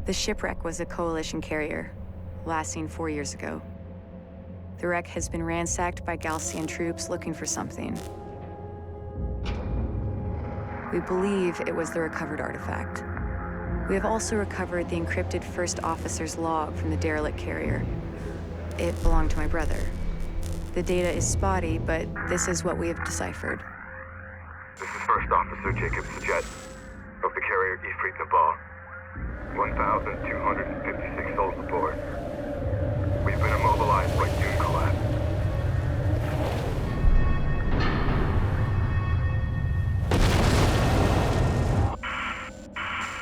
The shipwreck was a coalition carrier, last seen 4 years ago. The wreck has been ransacked by Galcian troops looking for something. We believe it was the recovered artifact. We have also recovered the encrypted first officer's log from the derelict carrier. It belonged to my brother. The data is spotty, but this is what we have deciphered. This is First Officer Jacob Sajet of the carrier Ifrit Nabal. 1,256 souls aboard. We've been immobilized by dune collapse.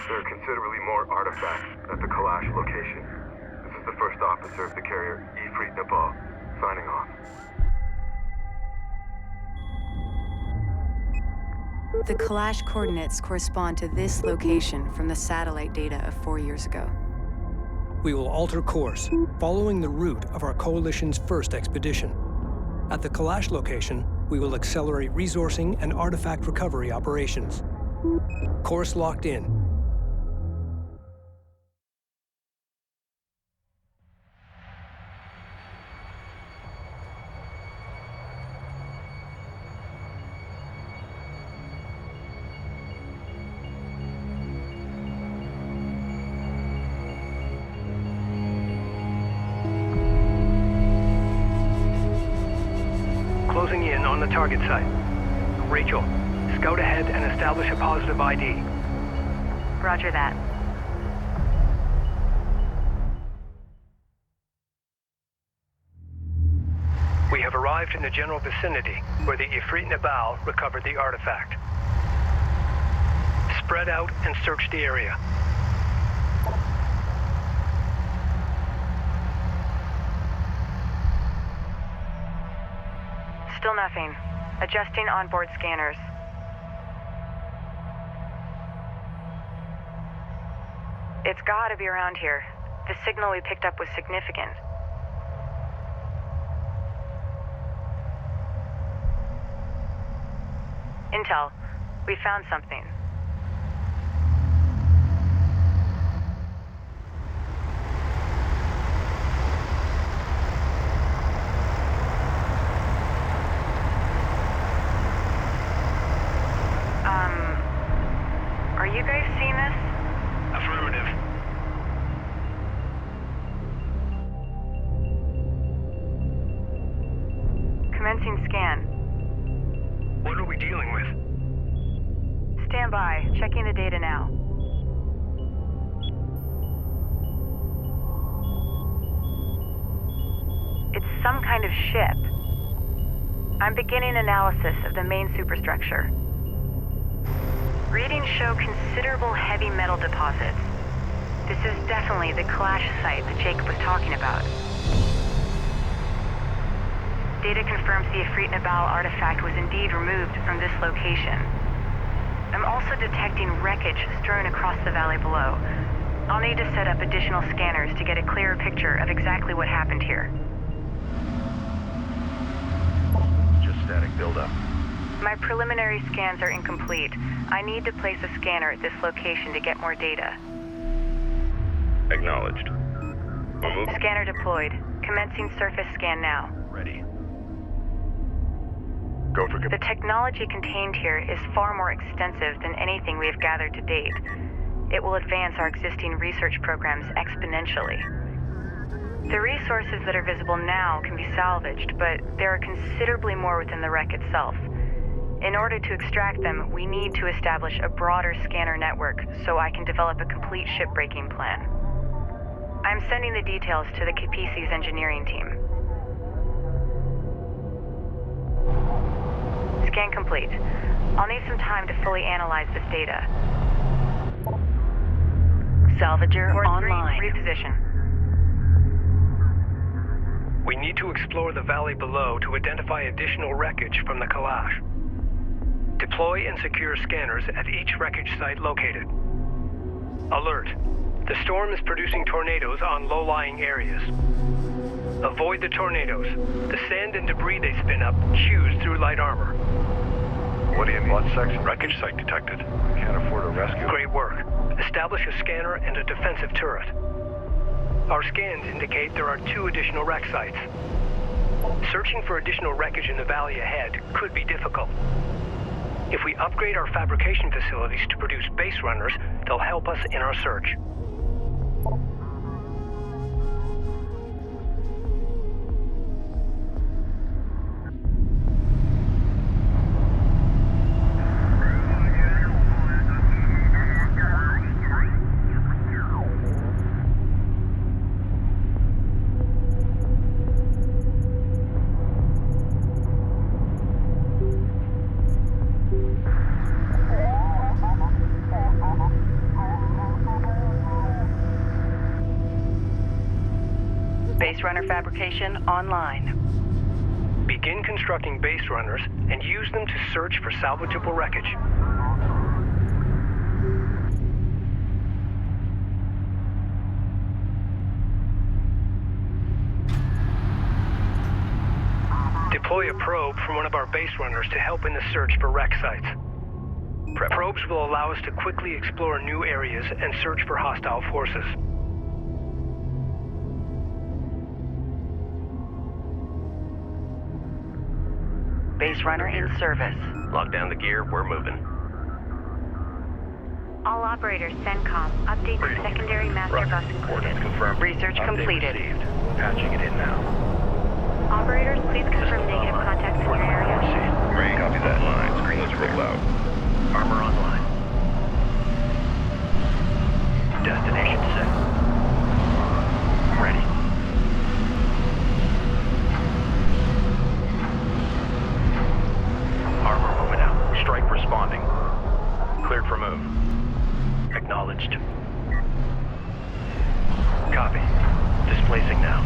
There are considerably more artifacts at the Kalash location. This is the First Officer of the carrier Ifrit Nabal, signing off. The Kalash coordinates correspond to this location from the satellite data of 4 years ago. We will alter course, following the route of our coalition's first expedition. At the Kalash location, we will accelerate resourcing and artifact recovery operations. Course locked in. Closing in on the target site. Rachel, scout ahead and establish a positive ID. Roger that. We have arrived in the general vicinity where the Ifrit Nabal recovered the artifact. Spread out and search the area. Still nothing. Adjusting onboard scanners. It's gotta be around here. The signal we picked up was significant. Intel, we found something. Are you guys seeing this? Affirmative. Commencing scan. What are we dealing with? Stand by. Checking the data now. It's some kind of ship. I'm beginning analysis of the main superstructure. Readings show considerable heavy metal deposits. This is definitely the Kalash site that Jacob was talking about. Data confirms the Ifrit Nabal artifact was indeed removed from this location. I'm also detecting wreckage strewn across the valley below. I'll need to set up additional scanners to get a clearer picture of exactly what happened here. Just static buildup. My preliminary scans are incomplete. I need to place a scanner at this location to get more data. Acknowledged. Scanner deployed. Commencing surface scan now. Ready. Go for The technology contained here is far more extensive than anything we have gathered to date. It will advance our existing research programs exponentially. The resources that are visible now can be salvaged, but there are considerably more within the wreck itself. In order to extract them, we need to establish a broader scanner network so I can develop a complete shipbreaking plan. I'm sending the details to the Capisi's engineering team. Scan complete. I'll need some time to fully analyze this data. Salvager online. Reposition. We need to explore the valley below to identify additional wreckage from the Kalash. Deploy and secure scanners at each wreckage site located. Alert. The storm is producing tornadoes on low-lying areas. Avoid the tornadoes. The sand and debris they spin up chews through light armor. What do you mean? What section? Wreckage site detected. Can't afford a rescue. Great work. Establish a scanner and a defensive turret. Our scans indicate there are 2 additional wreck sites. Searching for additional wreckage in the valley ahead could be difficult. If we upgrade our fabrication facilities to produce base runners, they'll help us in our search. Base runner fabrication online. Begin constructing base runners and use them to search for salvageable wreckage. Deploy a probe from one of our base runners to help in the search for wreck sites. Probes will allow us to quickly explore new areas and search for hostile forces. Base runner in service. Lock down the gear, we're moving. All operators, CENTCOM. Update the secondary master bus included. Confirmed. Research completed. Received. Patching it in now. Operators, please confirm negative contacts in your area. Great, copy that. Line. Screen is rolled out. Armor online. Destination set. Ready. Armor moving out. Strike responding. Cleared for move. Acknowledged. Copy. Displacing now.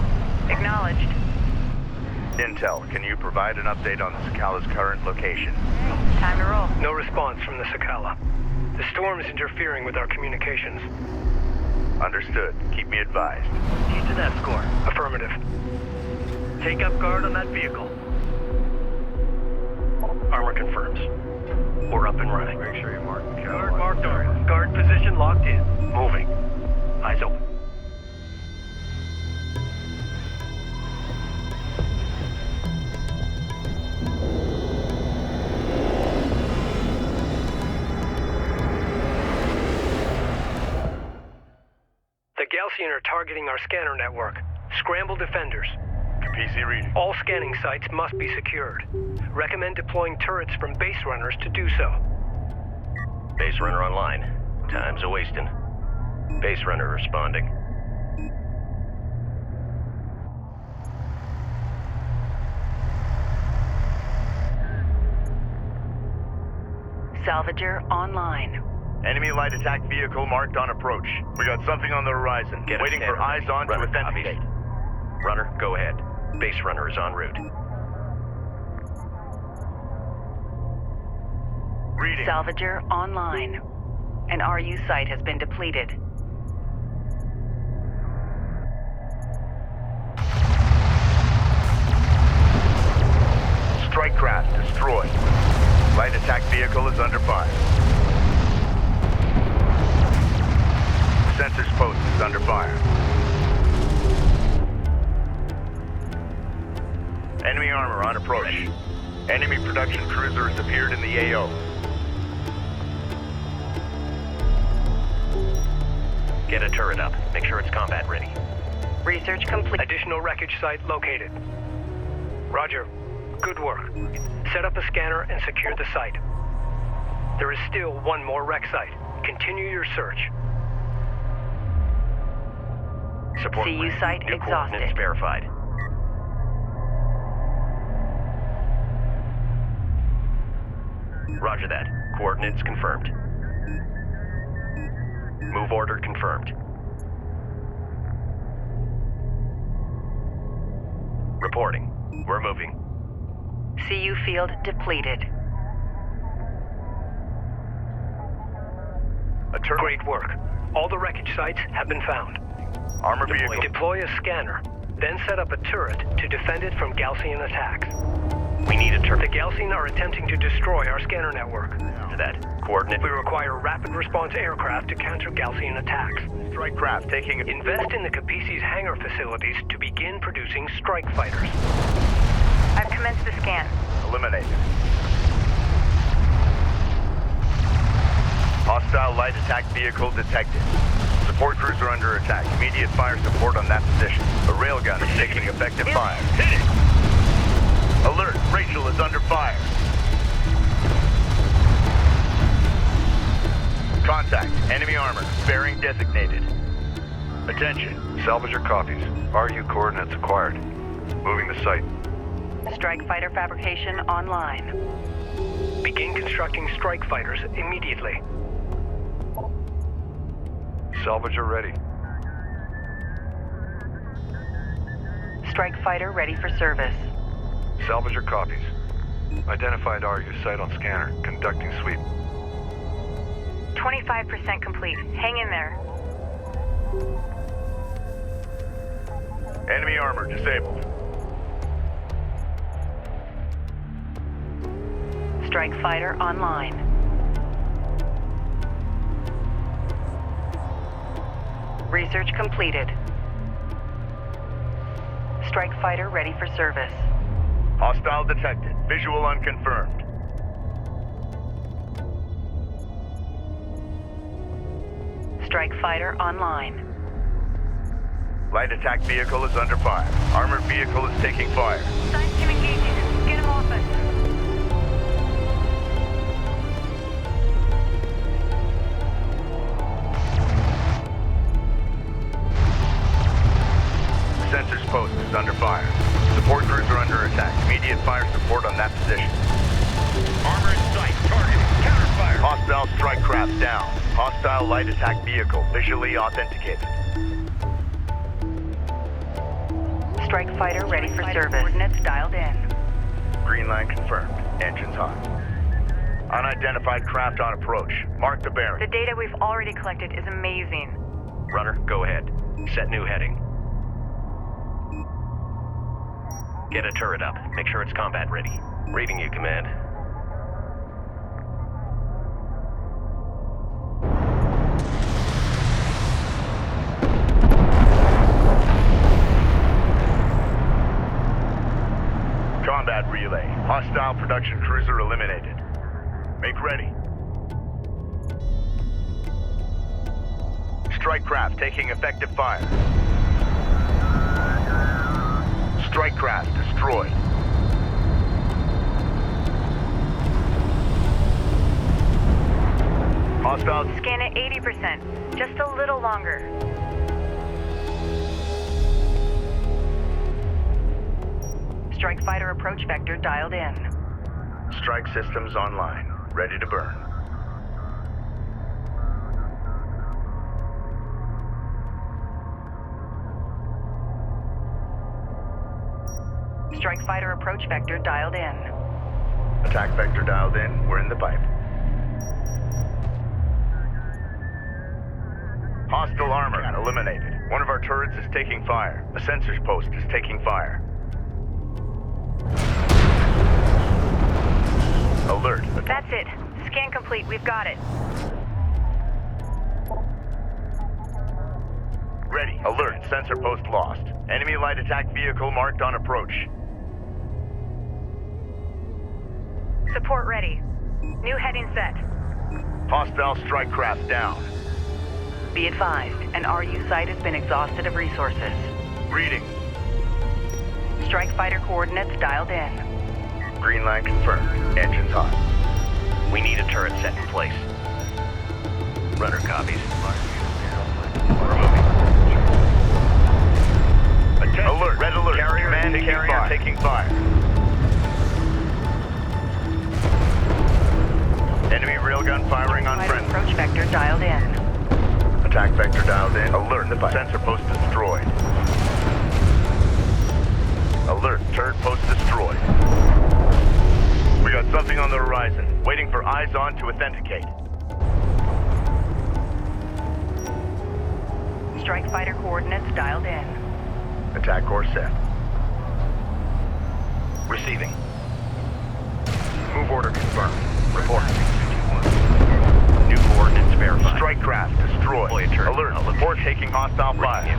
Acknowledged. Intel, can you provide an update on the Sakala's current location? Time to roll. No response from the Sakala. The storm is interfering with our communications. Understood. Keep me advised. Keep to that score. Affirmative. Take up guard on that vehicle. Armor confirms. We're up and running. Make sure you mark the Guard marked on. Guard position locked in. Moving. Eyes open. The Galcian are targeting our scanner network. Scramble defenders. PC reading. All scanning sites must be secured. Recommend deploying turrets from base runners to do so. Base runner online. Time's a-wasting. Base runner responding. Salvager online. Enemy light attack vehicle marked on approach. We got something on the horizon. Get a Waiting for scanner eyes ready. on to Runner authenticate. copies. Runner, go ahead. Base runner is en route. Reading. Salvager online. An RU site has been depleted. Strike craft destroyed. Light attack vehicle is under fire. Sensors post is under fire. Enemy armor on approach. Enemy production cruiser has appeared in the AO. Get a turret up. Make sure it's combat ready. Research complete. Additional wreckage site located. Roger. Good work. Set up a scanner and secure the site. There is still one more wreck site. Continue your search. Support CU ready. site New exhausted. coordinates verified. Roger that. Coordinates confirmed. Move order confirmed. Reporting. We're moving. CU field depleted. Great work. All the wreckage sites have been found. Armor vehicle. Deploy a scanner, then set up a turret to defend it from Galcian attacks. We need a The Gelsene are attempting to destroy our scanner network. To that. Coordinate. We require rapid response aircraft to counter Gelsene attacks. Strike craft taking... Invest in the Capisi's hangar facilities to begin producing strike fighters. I've commenced the scan. Eliminated. Hostile light attack vehicle detected. Support crews are under attack. Immediate fire support on that position. A railgun is taking effective fire. Hit it! Alert! Rachel is under fire. Contact. Enemy armor. Bearing designated. Attention. Salvage your copies. RU coordinates acquired. Moving the site. Strike fighter fabrication online. Begin constructing strike fighters immediately. Salvager ready. Strike fighter ready for service. Salvager copies. Identified RU site on scanner. Conducting sweep. 25% complete. Hang in there. Enemy armor disabled. Strike fighter online. Research completed. Strike fighter ready for service. Hostile detected. Visual unconfirmed. Strike fighter online. Light attack vehicle is under fire. Armored vehicle is taking fire. Signs to engaging. Get him off us. Sensors post is under fire. Support crews are under attack. Immediate fire support on that position. Armor in sight. Targeting. Counterfire. Hostile strike craft down. Hostile light attack vehicle visually authenticated. Strike fighter ready for service. Coordinates dialed in. Green line confirmed. Engines hot. Unidentified craft on approach. Mark the bearing. The data we've already collected is amazing. Runner, go ahead. Set new heading. Get a turret up. Make sure it's combat ready. Reading you, Command. Combat relay. Hostile production cruiser eliminated. Make ready. Strike craft taking effective fire. Strike craft destroyed. Hostile. Scan at 80%. Just a little longer. Strike fighter approach vector dialed in. Strike systems online. Ready to burn. Strike fighter approach vector dialed in. Attack vector dialed in. We're in the pipe. Hostile armor eliminated. One of our turrets is taking fire. A sensors post is taking fire. Alert. That's it. Scan complete. We've got it. Ready. Alert. Sensor post lost. Enemy light attack vehicle marked on approach. Support ready. New heading set. Hostile strike craft down. Be advised, an RU site has been exhausted of resources. Reading. Strike fighter coordinates dialed in. Green line confirmed. Engines hot. We need a turret set in place. Runner copies. We're moving. Attention. Alert. Red alert. Carrier taking fire. Enemy railgun firing on friendly. Approach vector dialed in. Attack vector dialed in. Alert. The sensor post destroyed. Alert. Turret post destroyed. We got something on the horizon. Waiting for eyes on to authenticate. Strike fighter coordinates dialed in. Attack course set. Receiving. order confirmed. Report. New coordinates verified. Strike craft destroyed. Alert. Report taking hostile fire.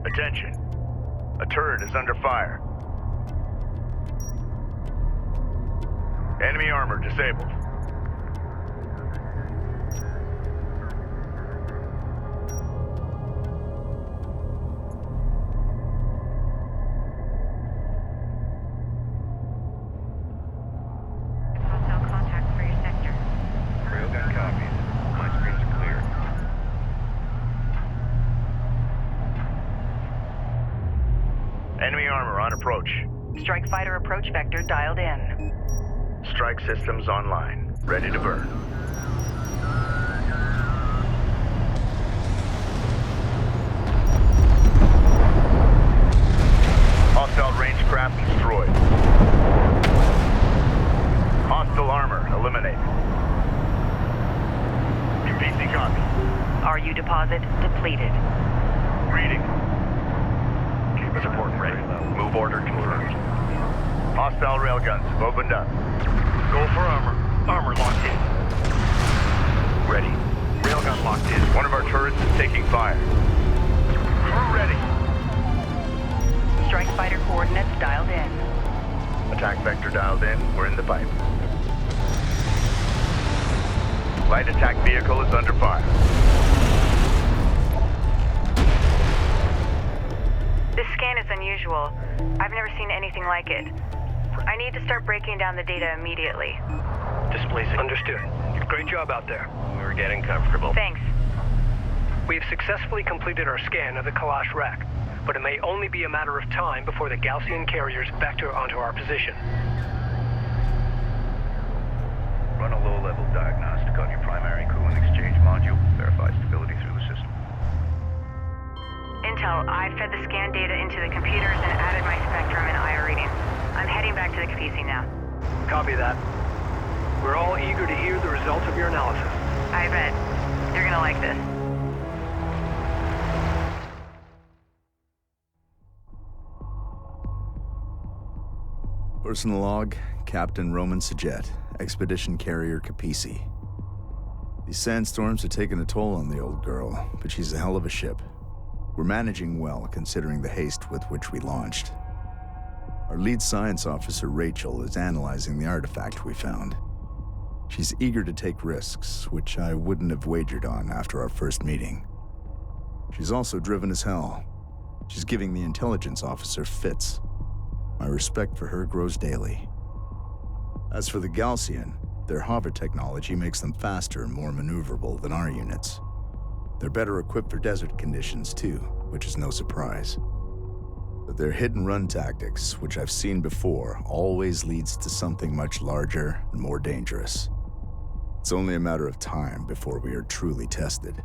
Attention. A turret is under fire. Enemy armor disabled. Hostile contact for your sector. Railgun copies. My screens are clear. Enemy armor on approach. Strike fighter approach vector dialed in. Strike systems online. Ready to burn. Hostile range craft destroyed. Hostile armor eliminated. UPC copy. RU deposit depleted. Reading. Support ready. Move order confirmed. Hostile railguns have opened up. Go for armor. Armor locked in. Ready. Railgun locked in. One of our turrets is taking fire. Crew ready. Strike fighter coordinates dialed in. Attack vector dialed in. We're in the pipe. Light attack vehicle is under fire. This scan is unusual. I've never seen anything like it. I need to start breaking down the data immediately. Displacing. Understood. Great job out there. We're getting comfortable. Thanks. We've successfully completed our scan of the Kalash rack, but it may only be a matter of time before the Gaussian carriers vector onto our position. Run a low-level diagnostic on your primary coolant exchange module. Verify stability through the system. Intel, I fed the scan data into the computers and added my spectrum and IR readings. I'm heading back to the Kapisi now. Copy that. We're all eager to hear the results of your analysis. I bet. You're gonna like this. Personal log, Captain Roman Sajet, Expedition Carrier Kapisi. These sandstorms have taken a toll on the old girl, but she's a hell of a ship. We're managing well, considering the haste with which we launched. Our lead science officer, Rachel, is analyzing the artifact we found. She's eager to take risks, which I wouldn't have wagered on after our first meeting. She's also driven as hell. She's giving the intelligence officer fits. My respect for her grows daily. As for the Gaussian, their hover technology makes them faster and more maneuverable than our units. They're better equipped for desert conditions too, which is no surprise. But their hit-and-run tactics, which I've seen before, always leads to something much larger and more dangerous. It's only a matter of time before we are truly tested.